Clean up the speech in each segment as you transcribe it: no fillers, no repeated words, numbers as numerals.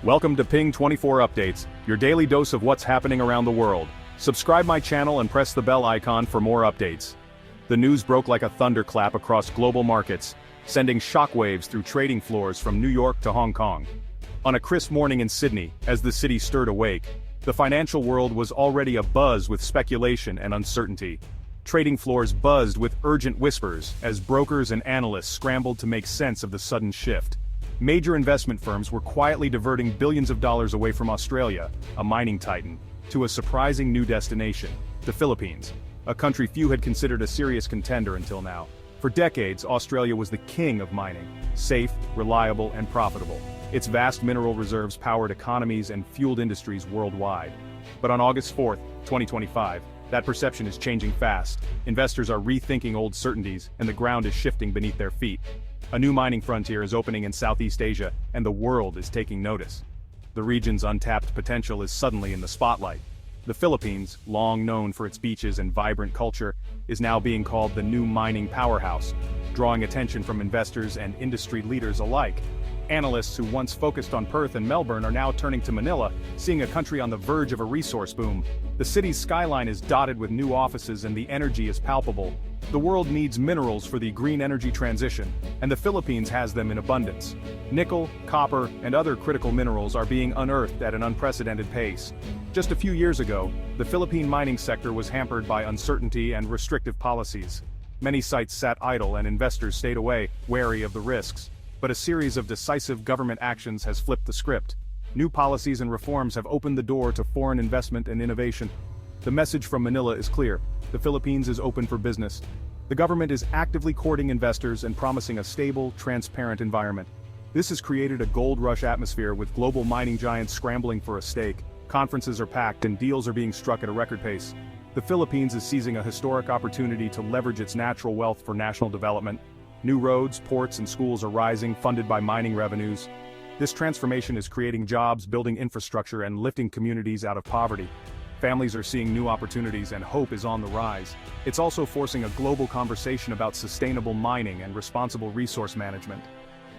Welcome to Ping 24 Updates, your daily dose of what's happening around the world. Subscribe my channel and press the bell icon for more updates. The news broke like a thunderclap across global markets, sending shockwaves through trading floors from New York to Hong Kong. On a crisp morning in Sydney, as the city stirred awake, the financial world was already abuzz with speculation and uncertainty. Trading floors buzzed with urgent whispers as brokers and analysts scrambled to make sense of the sudden shift. Major investment firms were quietly diverting billions of dollars away from Australia, a mining titan, to a surprising new destination, the Philippines, a country few had considered a serious contender until now. For decades, Australia was the king of mining, safe, reliable, and profitable. Its vast mineral reserves powered economies and fueled industries worldwide. But on August 4, 2025, that perception is changing fast. Investors are rethinking old certainties, and the ground is shifting beneath their feet. A new mining frontier is opening in Southeast Asia, and the world is taking notice. The region's untapped potential is suddenly in the spotlight. The Philippines, long known for its beaches and vibrant culture, is now being called the new mining powerhouse, drawing attention from investors and industry leaders alike. Analysts who once focused on Perth and Melbourne are now turning to Manila, seeing a country on the verge of a resource boom. The city's skyline is dotted with new offices and the energy is palpable. The world needs minerals for the green energy transition, and the Philippines has them in abundance. Nickel, copper, and other critical minerals are being unearthed at an unprecedented pace. Just a few years ago, the Philippine mining sector was hampered by uncertainty and restrictive policies. Many sites sat idle and investors stayed away, wary of the risks. But a series of decisive government actions has flipped the script. New policies and reforms have opened the door to foreign investment and innovation. The message from Manila is clear: the Philippines is open for business. The government is actively courting investors and promising a stable, transparent environment. This has created a gold rush atmosphere with global mining giants scrambling for a stake. Conferences are packed and deals are being struck at a record pace. The Philippines is seizing a historic opportunity to leverage its natural wealth for national development. New roads, ports, and schools are rising, funded by mining revenues. This transformation is creating jobs, building infrastructure, and lifting communities out of poverty. Families are seeing new opportunities and hope is on the rise. It's also forcing a global conversation about sustainable mining and responsible resource management.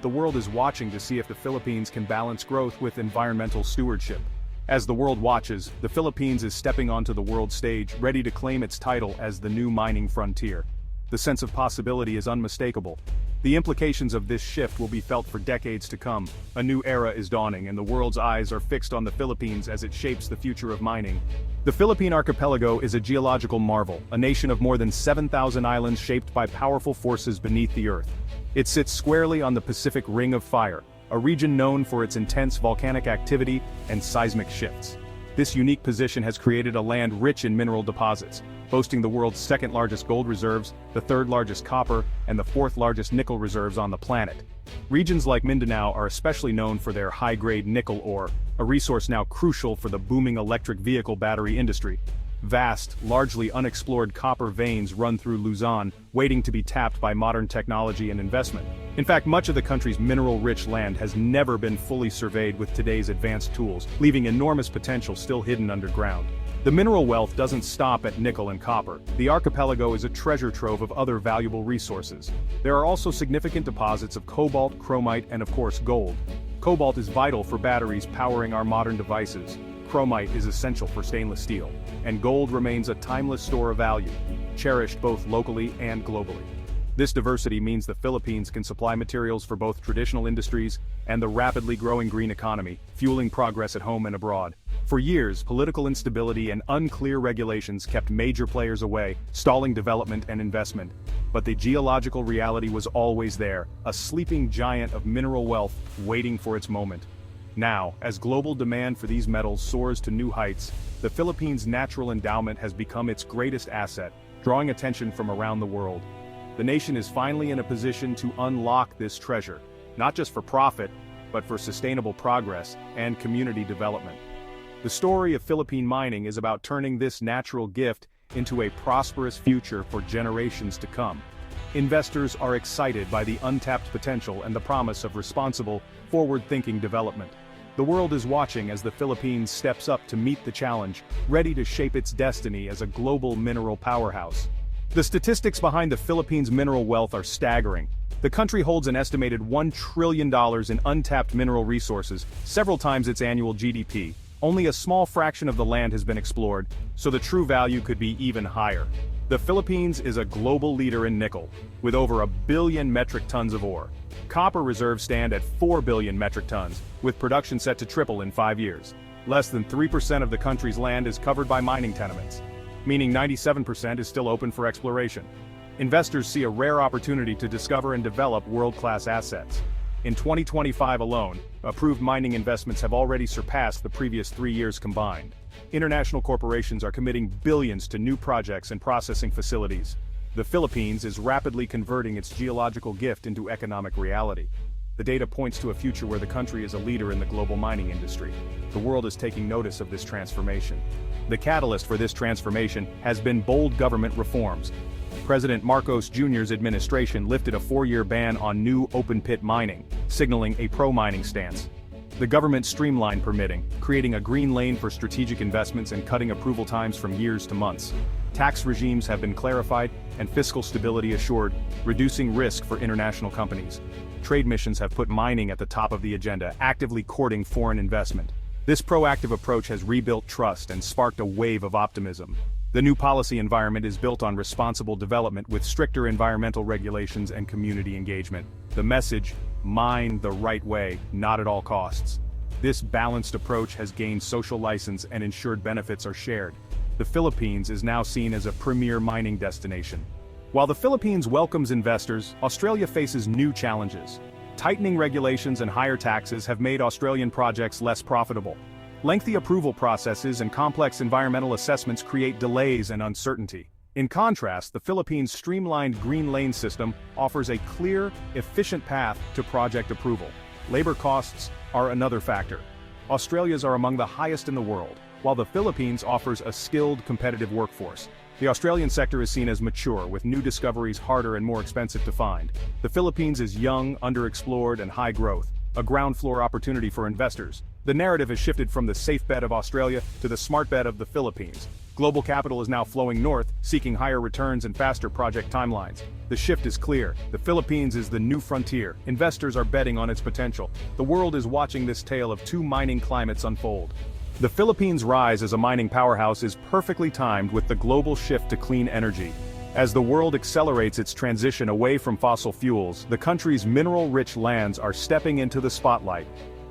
The world is watching to see if the Philippines can balance growth with environmental stewardship. As the world watches, the Philippines is stepping onto the world stage, ready to claim its title as the new mining frontier. The sense of possibility is unmistakable. The implications of this shift will be felt for decades to come. A new era is dawning and the world's eyes are fixed on the Philippines as it shapes the future of mining. The Philippine archipelago is a geological marvel, a nation of more than 7,000 islands shaped by powerful forces beneath the earth. It sits squarely on the Pacific Ring of Fire, a region known for its intense volcanic activity and seismic shifts. This unique position has created a land rich in mineral deposits, boasting the world's second-largest gold reserves, the third-largest copper, and the fourth-largest nickel reserves on the planet. Regions like Mindanao are especially known for their high-grade nickel ore, a resource now crucial for the booming electric vehicle battery industry. Vast, largely unexplored copper veins run through Luzon, waiting to be tapped by modern technology and investment. In fact, much of the country's mineral-rich land has never been fully surveyed with today's advanced tools, leaving enormous potential still hidden underground. The mineral wealth doesn't stop at nickel and copper. The archipelago is a treasure trove of other valuable resources. There are also significant deposits of cobalt, chromite, and of course gold. Cobalt is vital for batteries powering our modern devices. Chromite is essential for stainless steel, and gold remains a timeless store of value, cherished both locally and globally. This diversity means the Philippines can supply materials for both traditional industries and the rapidly growing green economy, fueling progress at home and abroad. For years, political instability and unclear regulations kept major players away, stalling development and investment. But the geological reality was always there, a sleeping giant of mineral wealth waiting for its moment. Now, as global demand for these metals soars to new heights, the Philippines' natural endowment has become its greatest asset, drawing attention from around the world. The nation is finally in a position to unlock this treasure, not just for profit, but for sustainable progress and community development. The story of Philippine mining is about turning this natural gift into a prosperous future for generations to come. Investors are excited by the untapped potential and the promise of responsible, forward-thinking development. The world is watching as the Philippines steps up to meet the challenge, ready to shape its destiny as a global mineral powerhouse. The statistics behind the Philippines' mineral wealth are staggering. The country holds an estimated $1 trillion in untapped mineral resources, several times its annual GDP. Only a small fraction of the land has been explored, so the true value could be even higher. The Philippines is a global leader in nickel, with over 1 billion metric tons of ore. Copper reserves stand at 4 billion metric tons, with production set to triple in 5 years. Less than 3% of the country's land is covered by mining tenements, meaning 97% is still open for exploration. Investors see a rare opportunity to discover and develop world-class assets. In 2025 alone, approved mining investments have already surpassed the previous 3 years combined. International corporations are committing billions to new projects and processing facilities. The Philippines is rapidly converting its geological gift into economic reality. The data points to a future where the country is a leader in the global mining industry. The world is taking notice of this transformation. The catalyst for this transformation has been bold government reforms. President Marcos Jr.'s administration lifted a 4-year ban on new open-pit mining, signaling a pro-mining stance. The government streamlined permitting, creating a green lane for strategic investments and cutting approval times from years to months. Tax regimes have been clarified and fiscal stability assured, reducing risk for international companies. Trade missions have put mining at the top of the agenda, actively courting foreign investment. This proactive approach has rebuilt trust and sparked a wave of optimism. The new policy environment is built on responsible development with stricter environmental regulations and community engagement. The message, mine the right way, not at all costs. This balanced approach has gained social license and ensured benefits are shared. The Philippines is now seen as a premier mining destination. While the Philippines welcomes investors, Australia faces new challenges. Tightening regulations and higher taxes have made Australian projects less profitable. Lengthy approval processes and complex environmental assessments create delays and uncertainty. In contrast, the Philippines' streamlined green lane system offers a clear, efficient path to project approval. Labor costs are another factor. Australia's are among the highest in the world, while the Philippines offers a skilled, competitive workforce. The Australian sector is seen as mature, with new discoveries harder and more expensive to find. The Philippines is young, underexplored, and high growth, a ground floor opportunity for investors. The narrative has shifted from the safe bet of Australia to the smart bet of the Philippines. Global capital is now flowing north, seeking higher returns and faster project timelines. The shift is clear. The Philippines is the new frontier. Investors are betting on its potential. The world is watching this tale of two mining climates unfold. The Philippines' rise as a mining powerhouse is perfectly timed with the global shift to clean energy. As the world accelerates its transition away from fossil fuels, the country's mineral-rich lands are stepping into the spotlight.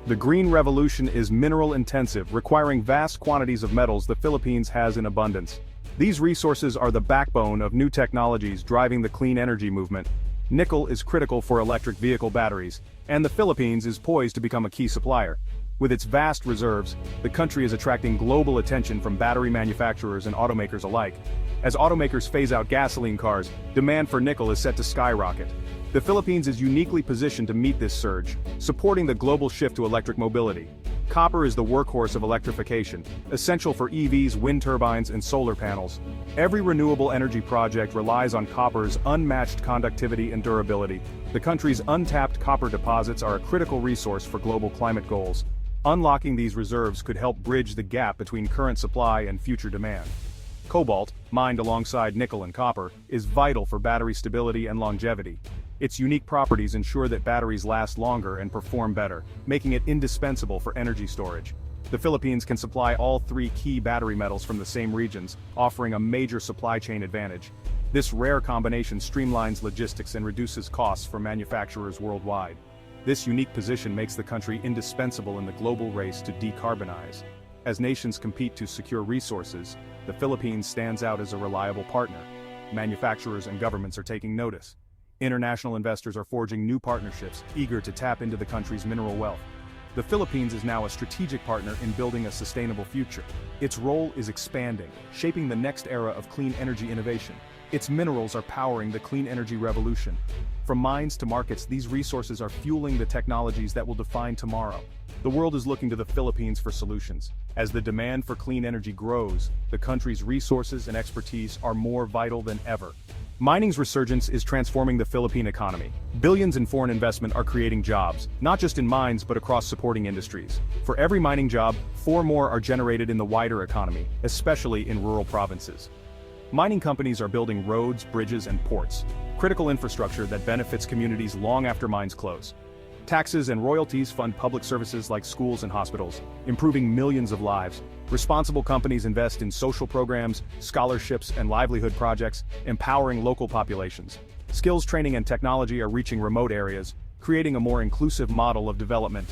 The green revolution is mineral-intensive, requiring vast quantities of metals the Philippines has in abundance. These resources are the backbone of new technologies driving the clean energy movement. Nickel is critical for electric vehicle batteries, and the Philippines is poised to become a key supplier. With its vast reserves, the country is attracting global attention from battery manufacturers and automakers alike. As automakers phase out gasoline cars, demand for nickel is set to skyrocket. The Philippines is uniquely positioned to meet this surge, supporting the global shift to electric mobility. Copper is the workhorse of electrification, essential for EVs, wind turbines, and solar panels. Every renewable energy project relies on copper's unmatched conductivity and durability. The country's untapped copper deposits are a critical resource for global climate goals. Unlocking these reserves could help bridge the gap between current supply and future demand. Cobalt, mined alongside nickel and copper, is vital for battery stability and longevity. Its unique properties ensure that batteries last longer and perform better, making it indispensable for energy storage. The Philippines can supply all three key battery metals from the same regions, offering a major supply chain advantage. This rare combination streamlines logistics and reduces costs for manufacturers worldwide. This unique position makes the country indispensable in the global race to decarbonize. As nations compete to secure resources, the Philippines stands out as a reliable partner. Manufacturers and governments are taking notice. International investors are forging new partnerships, eager to tap into the country's mineral wealth. The Philippines is now a strategic partner in building a sustainable future. Its role is expanding, shaping the next era of clean energy innovation. Its minerals are powering the clean energy revolution. From mines to markets, these resources are fueling the technologies that will define tomorrow. The world is looking to the Philippines for solutions. As the demand for clean energy grows, the country's resources and expertise are more vital than ever. Mining's resurgence is transforming the Philippine economy. Billions in foreign investment are creating jobs, not just in mines but across supporting industries. For every mining job, 4 more are generated in the wider economy, especially in rural provinces. Mining companies are building roads, bridges, and ports, critical infrastructure that benefits communities long after mines close. Taxes and royalties fund public services like schools and hospitals, improving millions of lives. Responsible companies invest in social programs, scholarships, and livelihood projects, empowering local populations. Skills training and technology are reaching remote areas, creating a more inclusive model of development.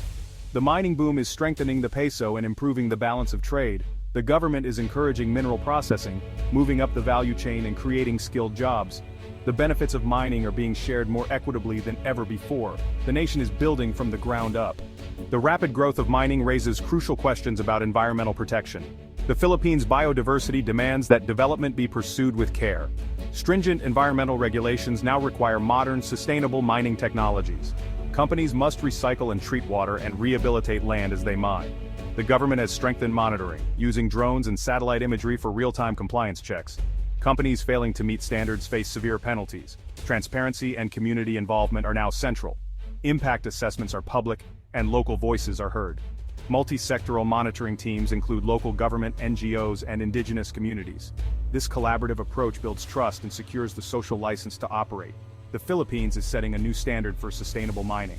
The mining boom is strengthening the peso and improving the balance of trade. The government is encouraging mineral processing, moving up the value chain and creating skilled jobs. The benefits of mining are being shared more equitably than ever before. The nation is building from the ground up. The rapid growth of mining raises crucial questions about environmental protection. The Philippines' biodiversity demands that development be pursued with care. Stringent environmental regulations now require modern, sustainable mining technologies. Companies must recycle and treat water and rehabilitate land as they mine. The government has strengthened monitoring, using drones and satellite imagery for real-time compliance checks. Companies failing to meet standards face severe penalties. Transparency and community involvement are now central. Impact assessments are public, and local voices are heard. Multi-sectoral monitoring teams include local government, NGOs, and indigenous communities. This collaborative approach builds trust and secures the social license to operate. The Philippines is setting a new standard for sustainable mining.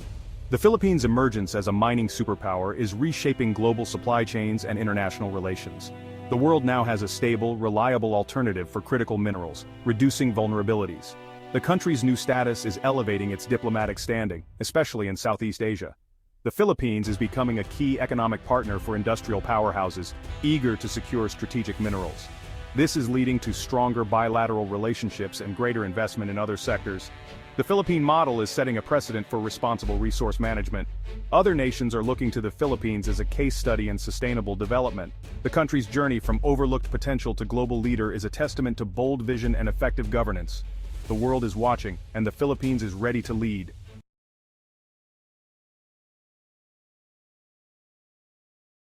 The Philippines' emergence as a mining superpower is reshaping global supply chains and international relations. The world now has a stable, reliable alternative for critical minerals, reducing vulnerabilities. The country's new status is elevating its diplomatic standing, especially in Southeast Asia. The Philippines is becoming a key economic partner for industrial powerhouses, eager to secure strategic minerals. This is leading to stronger bilateral relationships and greater investment in other sectors. The Philippine model is setting a precedent for responsible resource management. Other nations are looking to the Philippines as a case study in sustainable development. The country's journey from overlooked potential to global leader is a testament to bold vision and effective governance. The world is watching, and the Philippines is ready to lead.